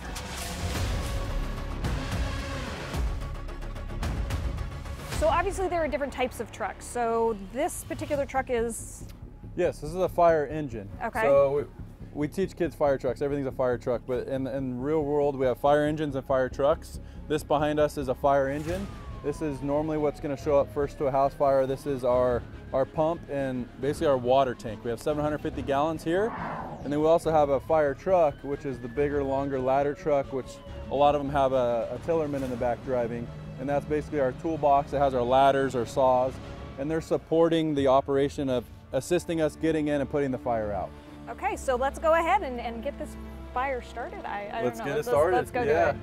So obviously there are different types of trucks. So this particular truck is? Yes, this is a fire engine. Okay. So we teach kids fire trucks. Everything's a fire truck, but in the real world, we have fire engines and fire trucks. This behind us is a fire engine. This is normally what's going to show up first to a house fire. This is our pump and basically our water tank. We have 750 gallons here. And then we also have a fire truck, which is the bigger, longer ladder truck, which a lot of them have a tillerman in the back driving. And that's basically our toolbox. It has our ladders, our saws, and they're supporting the operation of assisting us getting in and putting the fire out. Okay, so let's go ahead and get this fire started. I Let's don't know. get it started. Let's go do it.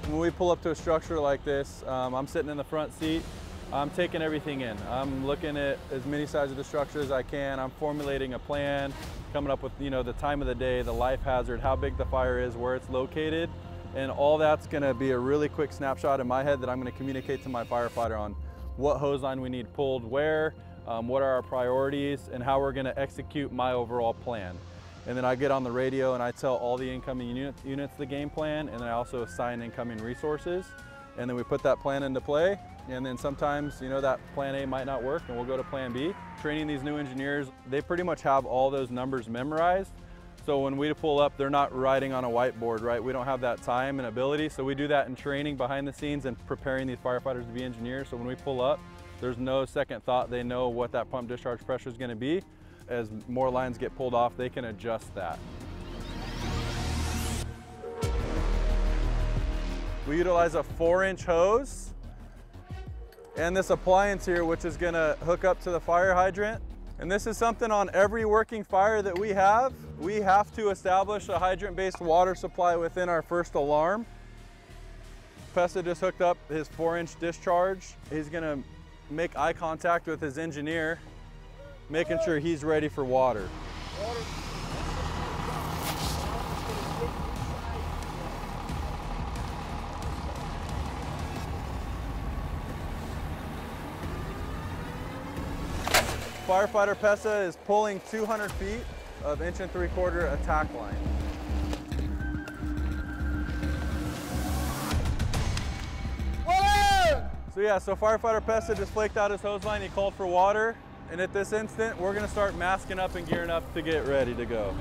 When we pull up to a structure like this, I'm sitting in the front seat. I'm taking everything in. I'm looking at as many sides of the structure as I can. I'm formulating a plan, coming up with the time of the day, the life hazard, how big the fire is, where it's located, and all that's going to be a really quick snapshot in my head that I'm going to communicate to my firefighter on what hose line we need pulled where, what are our priorities, and how we're going to execute my overall plan. And then I get on the radio and I tell all the incoming units the game plan, and then I also assign incoming resources, and then we put that plan into play. And then sometimes, that plan A might not work and we'll go to plan B. Training these new engineers, they pretty much have all those numbers memorized. So when we pull up, they're not writing on a whiteboard, right? We don't have that time and ability. So we do that in training behind the scenes and preparing these firefighters to be engineers. So when we pull up, there's no second thought. They know what that pump discharge pressure is going to be. As more lines get pulled off, they can adjust that. We utilize a 4-inch hose and this appliance here, which is gonna hook up to the fire hydrant. And this is something on every working fire that we have to establish a hydrant-based water supply within our first alarm. Pessa just hooked up his 4-inch discharge. He's gonna make eye contact with his engineer, making sure he's ready for water. Firefighter Pessa is pulling 200 feet of 1 3/4 attack line. So Firefighter Pessa just flaked out his hose line, he called for water, and at this instant, we're gonna start masking up and gearing up to get ready to go.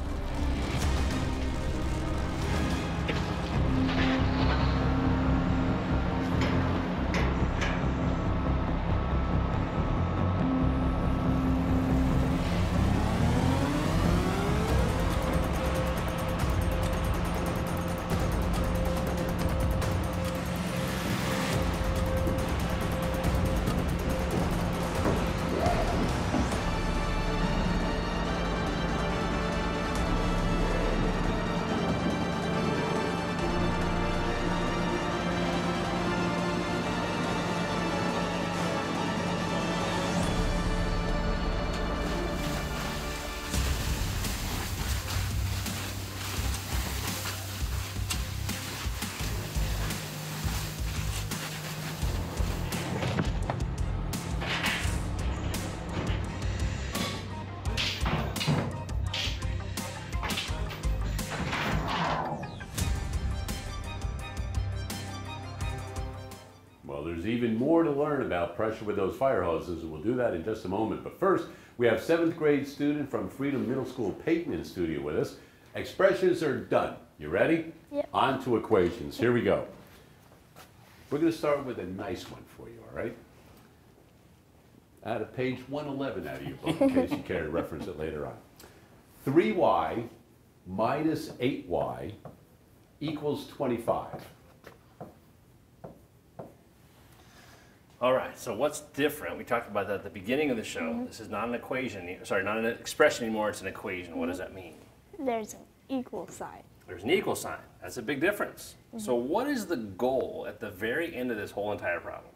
There's even more to learn about pressure with those fire hoses, and we'll do that in just a moment. But first, we have 7th grade student from Freedom Middle School, Peyton, in studio with us. Expressions are done. You ready? Yep. On to equations. Here we go. We're going to start with a nice one for you, all right? Out of page 111 out of your book, in case you care to reference it later on. 3y minus 8y equals 25. All right, so what's different? We talked about that at the beginning of the show. This is not an equation, sorry, not an expression anymore, it's an equation. What does that mean? There's an equal sign. There's an equal sign. That's a big difference. So what is the goal at the very end of this whole entire problem?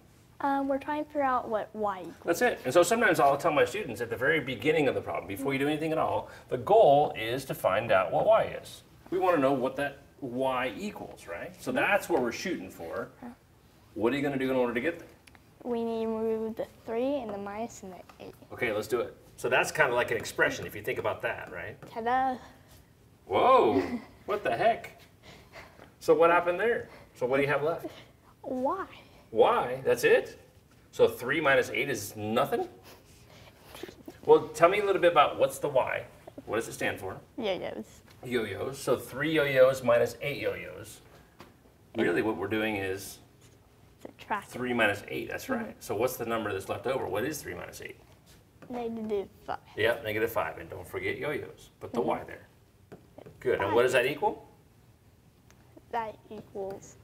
We're trying to figure out what y equals. That's it. And so sometimes I'll tell my students at the very beginning of the problem, before you do anything at all, the goal is to find out what y is. We want to know what that y equals, right? So that's what we're shooting for. What are you going to do in order to get there? We need to remove the 3 and the minus and the 8. Okay, let's do it. So that's kind of like an expression if you think about that, right? Ta-da! Whoa, what the heck? So what happened there? So what do you have left? Y. Y, that's it? So 3 minus 8 is nothing? Well, tell me a little bit about what's the y. What does it stand for? Yo-yos. Yo-yos. So 3 yo-yos minus 8 yo-yos. Really what we're doing is Subtract. 3 minus 8, that's right. So what's the number that's left over? What is 3 minus 8? -5. Yep, -5. And don't forget yo-yos. Put the y there. Good. And what does that equal? That equals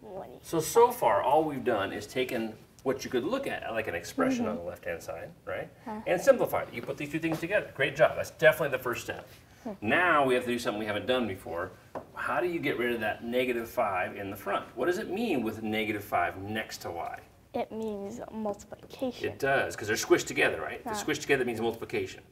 20. So far, all we've done is taken what you could look at, like an expression on the left-hand side, right? And simplified it. You put these two things together. Great job. That's definitely the first step. Now we have to do something we haven't done before. How do you get rid of that -5 in the front? What does it mean with -5 next to y? It means multiplication. It does, because they're squished together, right? They're squished together means multiplication.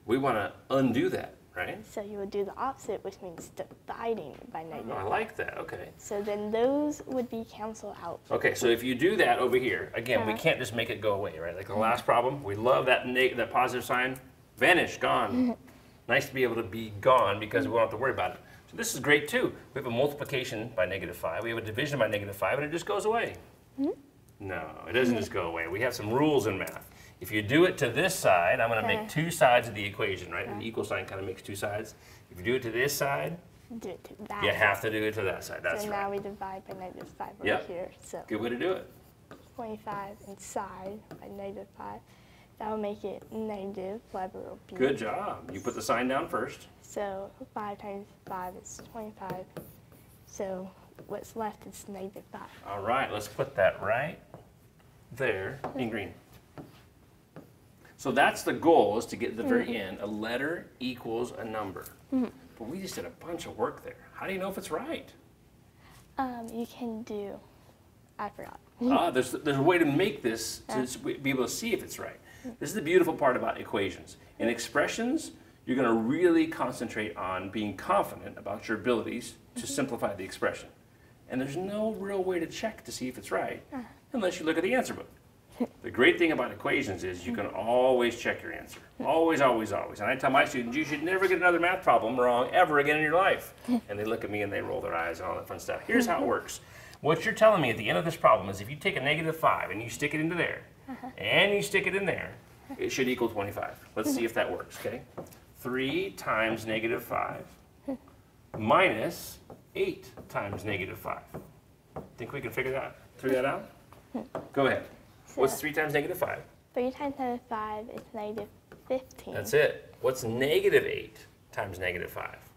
We want to undo that, right? So you would do the opposite, which means dividing by -5. I like that, okay. So then those would be canceled out. Okay, so if you do that over here, again, we can't just make it go away, right? Like the last problem, we love that that positive sign. Vanish, gone. Nice to be able to be gone because we won't have to worry about it. So this is great too. We have a multiplication by -5. We have a division by -5, and it just goes away. No, it doesn't just go away. We have some rules in math. If you do it to this side, I'm going to make two sides of the equation, right? An equal sign kind of makes two sides. If you do it to this side, Do it to that. you have to do it to that side. That's so right. now we divide by -5 over here. So Good way to do it. 25 inside by -5. That will make it -5 over b. Good job. You put the sign down first. So 5 times 5 is 25. So what's left is -5. All right, let's put that right there in green. So that's the goal, is to get to the very end. A letter equals a number. But we just did a bunch of work there. How do you know if it's right? You can do, I forgot. There's a way to make this to be able to see if it's right. This is the beautiful part about equations. In expressions, you're going to really concentrate on being confident about your abilities to simplify the expression. And there's no real way to check to see if it's right unless you look at the answer book. The great thing about equations is you can always check your answer. Always, always, always. And I tell my students, you should never get another math problem wrong ever again in your life. And they look at me and they roll their eyes and all that fun stuff. Here's how it works. What you're telling me at the end of this problem is if you take a -5 and you stick it into there, and you stick it in there, it should equal 25. Let's see if that works, okay? 3 times -5 minus 8 times -5. Think we can figure that out? Go ahead. What's 3 times -5? 3 times -5 is -15. That's it. What's -8 times -5?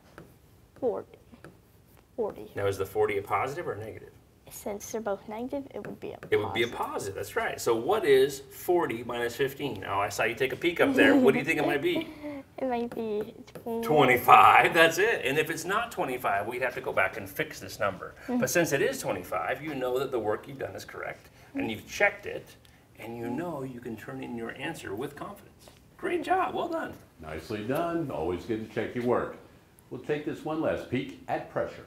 40. Now, is the 40 a positive or a negative? Since they're both negative, it would be a positive. It would be a positive, that's right. So what is 40 minus 15? Oh, I saw you take a peek up there. What do you think it might be? It might be 25, that's it. And if it's not 25, we'd have to go back and fix this number. But since it is 25, you know that the work you've done is correct, and you've checked it, and you know you can turn in your answer with confidence. Great job, well done. Nicely done. Always good to check your work. We'll take this one last peek at pressure.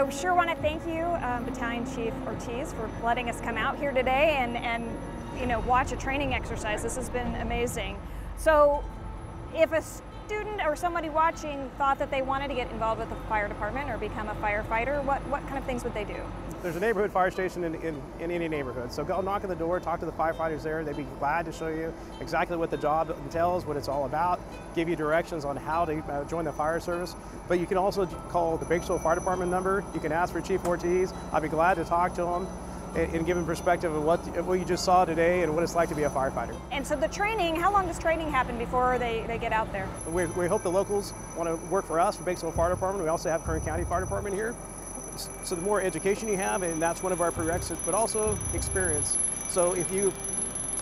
I sure want to thank you, Battalion Chief Ortiz, for letting us come out here today and you know, watch a training exercise. This has been amazing. So if a student or somebody watching thought that they wanted to get involved with the fire department or become a firefighter, what kind of things would they do? There's a neighborhood fire station in any neighborhood. So go knock on the door, talk to the firefighters there. They'd be glad to show you exactly what the job entails, what it's all about, give you directions on how to join the fire service. But you can also call the Bakersfield Fire Department number. You can ask for Chief Ortiz. I'd be glad to talk to him and give him perspective of what you just saw today and what it's like to be a firefighter. And so the training, how long does training happen before they get out there? We hope the locals want to work for us, for Bakersfield Fire Department. We also have Kern County Fire Department here. So the more education you have, and that's one of our prerequisites, but also experience. So if you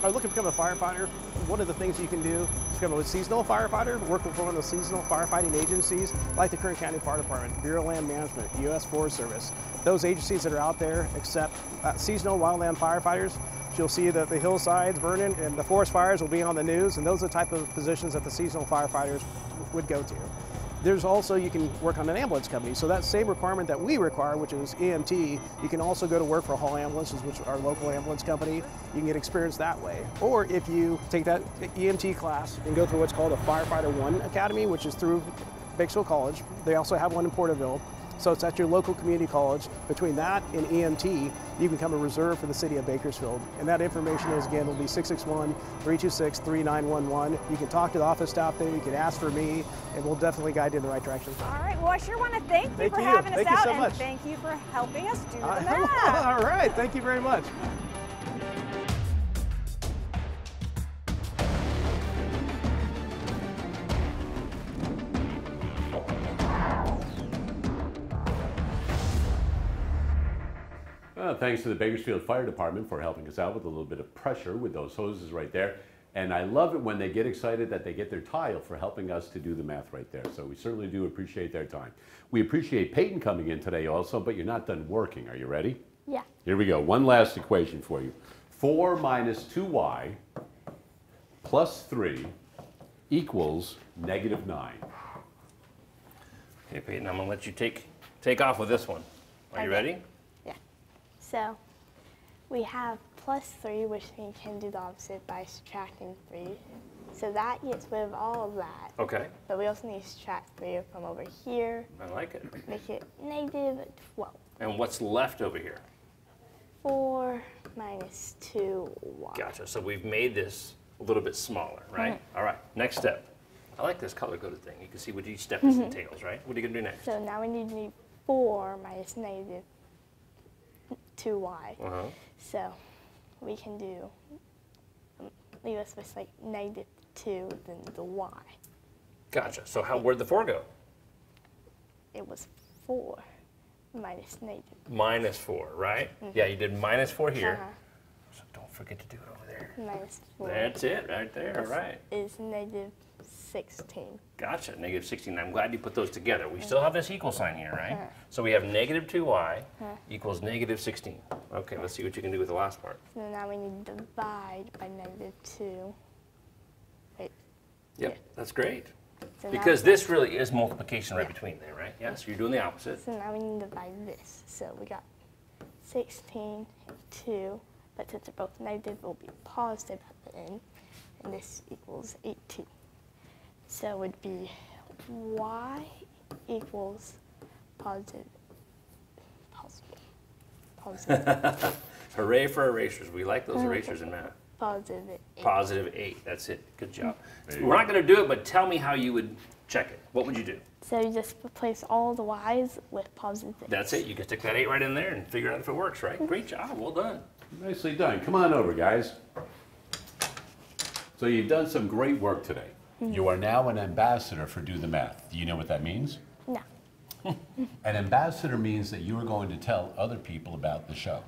are looking to become a firefighter, one of the things you can do is become a seasonal firefighter, work with one of the seasonal firefighting agencies like the Kern County Fire Department, Bureau of Land Management, U.S. Forest Service. Those agencies that are out there accept seasonal wildland firefighters. You'll see that the hillsides burning and the forest fires will be on the news, and those are the type of positions that the seasonal firefighters would go to. There's also, you can work on an ambulance company. So that same requirement that we require, which is EMT, you can also go to work for Hall Ambulances, which are our local ambulance company. You can get experience that way. Or if you take that EMT class and go through what's called a Firefighter 1 Academy, which is through Bakersfield College. They also have one in Porterville. So it's at your local community college. Between that and EMT, you can become a reserve for the city of Bakersfield. And that information is, again, will be 661-326-3911. You can talk to the office staff there, you can ask for me, and we'll definitely guide you in the right direction. All right, well, I sure want to thank you for having us out, and thank you for helping us do the math. All right, thank you very much. Thanks to the Bakersfield Fire Department for helping us out with a little bit of pressure with those hoses right there. And I love it when they get excited that they get their tile for helping us to do the math right there. So we certainly do appreciate their time. We appreciate Peyton coming in today also, but you're not done working. Are you ready? Yeah. Here we go. One last equation for you. 4 minus 2y plus 3 equals -9. Okay, Peyton, I'm going to let you take off with this one. Are you ready? So we have +3, which we can do the opposite by subtracting 3. So that gets rid of all of that. Okay. But we also need to subtract 3 from over here. I like it. Make it -12. And what's left over here? 4 minus 2y. Gotcha. So we've made this a little bit smaller, right? All right. Next step. I like this color-coded thing. You can see what each step is entails, right? What are you going to do next? So now we need to do 4 minus -2y. So we can do, leave us with like -2, then the y. Gotcha. So where'd the 4 go? It was 4 minus -. -4, right? Yeah, you did -4 here. So don't forget to do it over there. -4. That's it right there, all right. Is -16. Gotcha, -16. I'm glad you put those together. We still have this equal sign here, right? So we have -2y equals -16. Okay, let's see what you can do with the last part. So now we need to divide by -2. Wait. Yep, that's great. So because this really is multiplication right between there, right? Yeah, so you're doing the opposite. So now we need to divide this. So we got 16 and 2, but since they're both negative, it will be positive at the end. And this equals 18. So it would be y equals positive. Hooray for erasers. We like those erasers in math. +8. +8. That's it. Good job. We're not going to do it, but tell me how you would check it. What would you do? So you just replace all the y's with +8. That's it. You can stick that 8 right in there and figure out if it works, right? Great job. Well done. Nicely done. Come on over, guys. So you've done some great work today. You are now an ambassador for Do the Math. Do you know what that means? No. An ambassador means that you are going to tell other people about the show.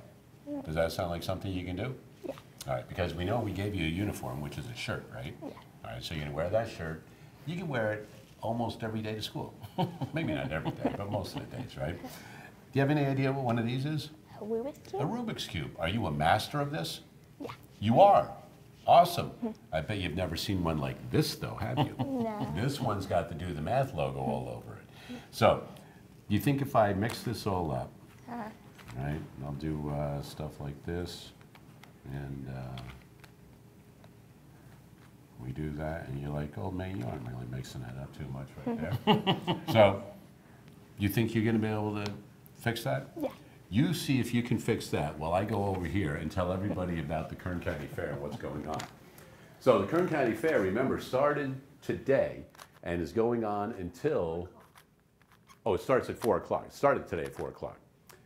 Does that sound like something you can do? Yeah. All right, because we know we gave you a uniform, which is a shirt, right? Yeah. All right, so you're going to wear that shirt. You can wear it almost every day to school. Maybe not every day, but most of the days, right? Do you have any idea what one of these is? A Rubik's Cube? A Rubik's Cube. Are you a master of this? Yeah. You are. Awesome. I bet you've never seen one like this, though, have you? No. This one's got the Do the Math logo all over it. So You think if I mix this all up, right, and I'll do stuff like this, and we do that, and you're like, oh man, you aren't really mixing that up too much right there. So, you think you're going to be able to fix that? Yeah. You see if you can fix that while I go over here and tell everybody about the Kern County Fair and what's going on. So the Kern County Fair, remember, started today and is going on until, oh, it starts at 4 o'clock. It started today at 4 o'clock.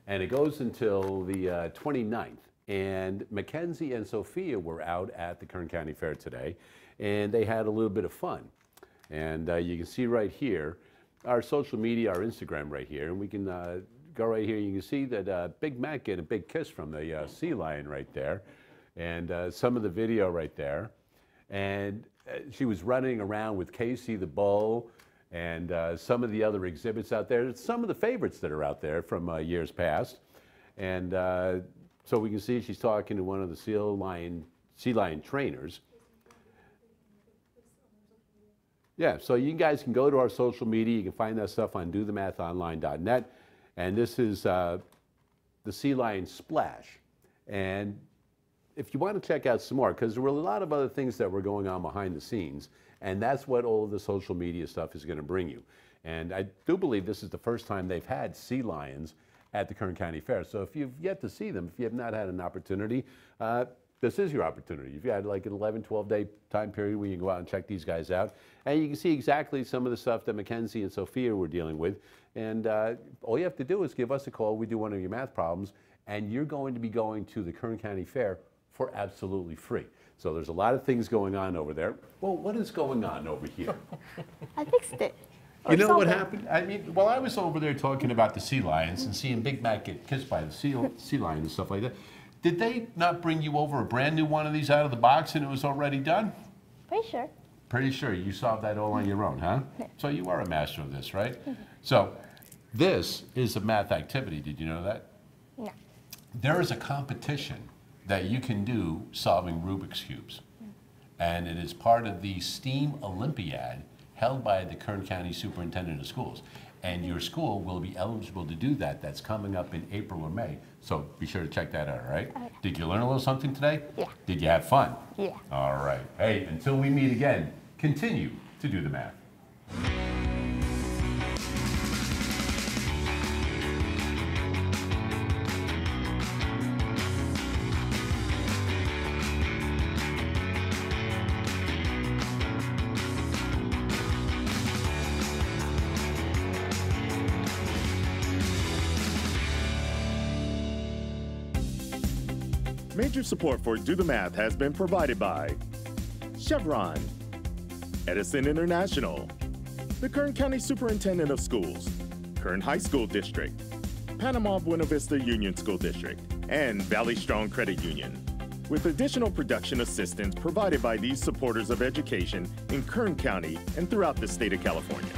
And it goes until the 29th. And Mackenzie and Sophia were out at the Kern County Fair today, and they had a little bit of fun. And you can see right here, our social media, our Instagram right here, and we can go right here. You can see that Big Mac getting a big kiss from the sea lion right there, and some of the video right there. And she was running around with Cece the bull, and some of the other exhibits out there. Some of the favorites that are out there from years past. And so we can see she's talking to one of the sea lion trainers. Yeah, so you guys can go to our social media. You can find that stuff on dothemathonline.net. And this is the Sea Lion Splash. And if you want to check out some more, because there were a lot of other things that were going on behind the scenes, and that's what all of the social media stuff is going to bring you. And I do believe this is the first time they've had sea lions at the Kern County Fair. So if you've yet to see them, if you have not had an opportunity, this is your opportunity. If you had like an 11, 12-day time period where you can go out and check these guys out, and you can see exactly some of the stuff that Mackenzie and Sophia were dealing with. And all you have to do is give us a call. We do one of your math problems, and you're going to be going to the Kern County Fair for absolutely free. So there's a lot of things going on over there. Well, what is going on over here? I fixed it. You know what happened? I mean, while I was over there talking about the sea lions and seeing Big Mac get kissed by the sea lion and stuff like that, did they not bring you over a brand new one of these out of the box and it was already done? Pretty sure. Pretty sure you solved that all on your own, huh? Yeah. So you are a master of this, right? So this is a math activity. Did you know that? No. There is a competition that you can do solving Rubik's Cubes. And it is part of the STEAM Olympiad held by the Kern County Superintendent of Schools. And your school will be eligible to do that. That's coming up in April or May. So be sure to check that out, all right? Okay. Did you learn a little something today? Yeah. Did you have fun? Yeah. All right. Hey, until we meet again, continue to do the math. Major support for Do the Math has been provided by Chevron, Edison International, the Kern County Superintendent of Schools, Kern High School District, Panama Buena Vista Union School District, and Valley Strong Credit Union, with additional production assistance provided by these supporters of education in Kern County and throughout the state of California.